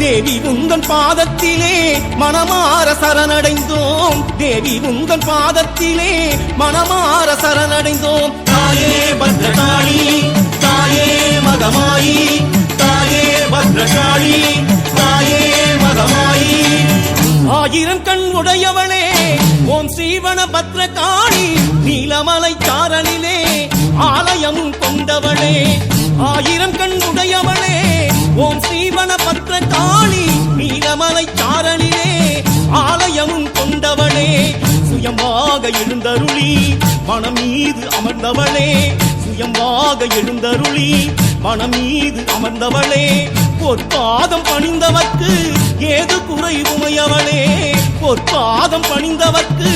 தேவி உந்தன் பாதத்திலே மனமார சரணடைந்தோம். தேவி உந்தன் பாதத்திலே மனமார சரணடைந்தோம். தாயே பத்ரகாளி, தாயே மகமாயி, தாயே பத்ரகாளி, தாயே மகமாயி. ஆயிரம் கண் உடையவளே ஓம் ஸ்ரீவன பத்ரகாளி, நீலமலை சாரலிலே ஆலயமும் கொண்டவளே. ஆயிரம் கண் உடையவளே ஓம் ஸ்ரீவன பத்ரகாளி, நீலமலை சாரலிலே ஆலயமும் கொண்டவளே. சுயமாக எழுந்தருளி மனம் மீது அமர்ந்தவளே, சுயமாக எழுந்தருளி மனம் மீது அமர்ந்தவளே. பொற்பாதம் பணிந்தவர்க்கு ஏது குறை உமையவளே, பொற்பாதம் பணிந்தவர்க்கு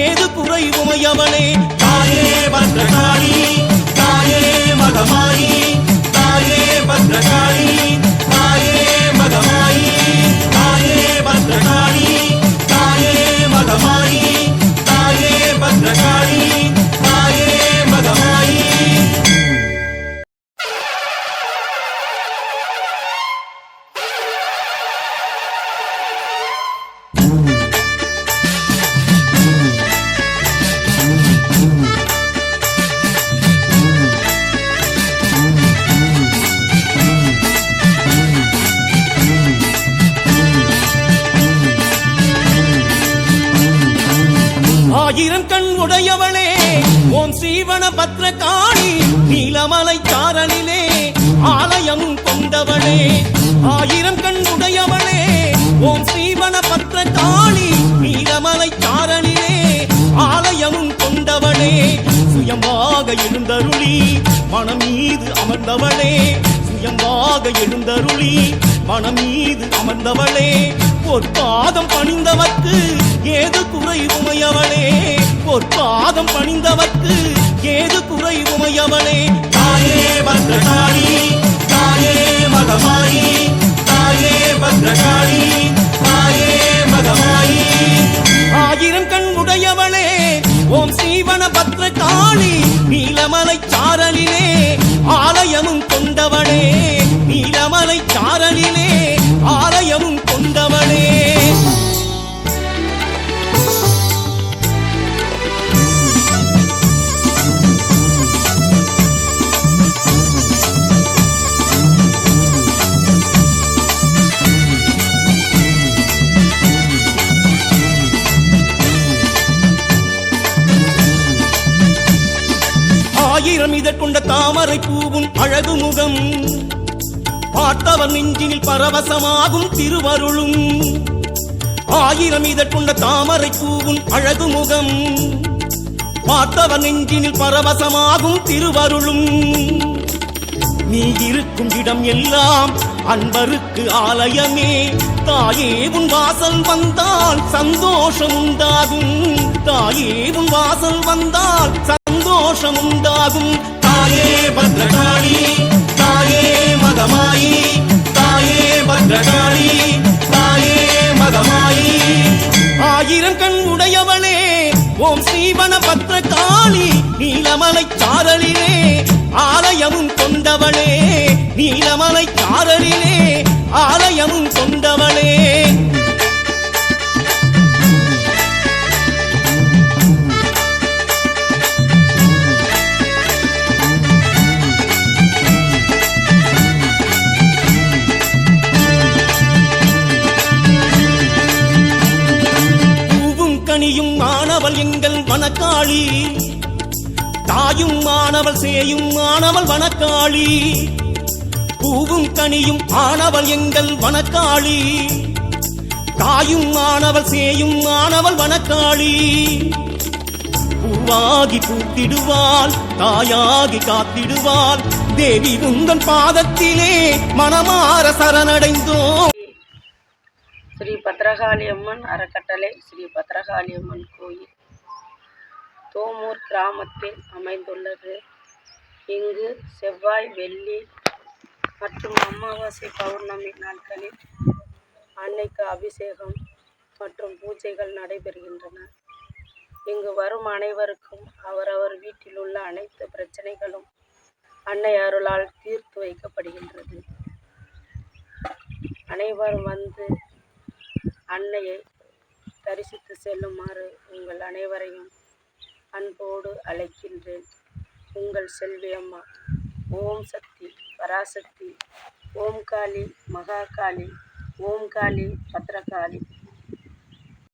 ஏது குறை உமையவளே. தாயே பத்ரகாளி, தாயே மகமாயி, தாயே பத்ரகாளி, தாயே மகமாயி, தாயே பத்ரகாளி, தாயே மகமாயி, தாயே பத்ரகாளி, தாயே மகமாயி. ஆயிரம் கண் உடையவளே ஓம் ஸ்ரீவன பத்ரகாளி, நீலமலை சாரலிலே ஆலயமும் கொண்டவளே. ஆயிரம் கண் உடையவளே ஓம் ஸ்ரீவன பத்ரகாளி, நீலமலை சாரலிலே ஆலயமும் கொண்டவளே. சுயமாக எழுந்தருளி மனம் மீது அமர்ந்தவளே, சுயமாக எழுந்தருளி மனம் மீது அமர்ந்தவளே. பொற்பாதம் பணிந்தவர்க்கு ஏது குறை உமையவளே, பொற்பாதம் பணிந்தவர்க்கு ஏது குறை உமையவளே. தாயே பத்ரகாளி, தாயே மகமாயி, தாயே பத்ரகாளி, தாயே மகமாயி. ஆயிரம் கண் உடையவளே ஓம் ஸ்ரீவன பத்ரகாளி, நீலமலை சாரலிலே ஆலயமும் கொண்டவளே, நீலமலை சாரலிலே ஆலயமும் கொண்டவளே. ஆயிரம் இதற்கொண்ட தாமரை பூவும் அழகு முகம், பார்த்தவர் நெஞ்சினில் பரவசமாகும் திருவருளும். ஆயிரம் இதற்கொண்ட தாமரை பூவும் அழகு முகம், பார்த்தவர் நெஞ்சினில் பரவசமாகும் திருவருளும். நீ இருக்கும் இடம் எல்லாம் அன்பருக்கு ஆலயமே, தாயே உன் வாசல் வந்தால் சந்தோஷம் உண்டாகும், தாயே உன் வாசல் வந்தால் சந்தோஷம் உண்டாகும். தாயே பத்ரகாளி, தாயே மகமாயி, தாயே பத்ரகாளி, தாயே மகமாயி. ஆயிரம் கண் உடையவளே ஓம் ஸ்ரீவன பத்ரகாளி, நீலமலை சாரலிலே ஆலயமும் கொண்டவளே, நீலமலை சாரலிலே ஆலயமும் கொண்டவளே. கனியும் மாணவள் எங்கள் வனக்காளி, தாயும் மாணவள் சேயும் மாணவள் வனக்காளி. பூவும் கனியும் ஆனவள் எங்கள் வனக்காளி, தாயும் மாணவள் சேயும் மாணவள் வனக்காளி. பூவாகி பூத்திடுவாள், தாயாகி காத்திடுவாள், தேவி உந்தன் பாதத்திலே மனமார சரணடைந்தோம். ஸ்ரீ பத்ரகாளி அம்மன் அறக்கட்டளை ஸ்ரீ பத்ரகாளி அம்மன் கோயில் தோமூர் கிராமத்தில் அமைந்துள்ளது. இங்கு செவ்வாய், வெள்ளி மற்றும் அமாவாசை, பௌர்ணமி நாட்களில் அன்னைக்கு அபிஷேகம் மற்றும் பூஜைகள் நடைபெறுகின்றன. இங்கு வரும் அனைவருக்கும் அவரவர் வீட்டில் உள்ள அனைத்து பிரச்சனைகளும் அன்னை அருளால் தீர்த்து வைக்கப்படுகின்றது. அனைவரும் வந்து அன்னையை தரிசித்து செல்லுமாறு உங்கள் அனைவரையும் அன்போடு அழைக்கின்றேன். உங்கள் செல்வி அம்மா. ஓம் சக்தி, பராசக்தி, ஓம் காளி, மகா காளி, ஓம் காளி, பத்ரகாளி.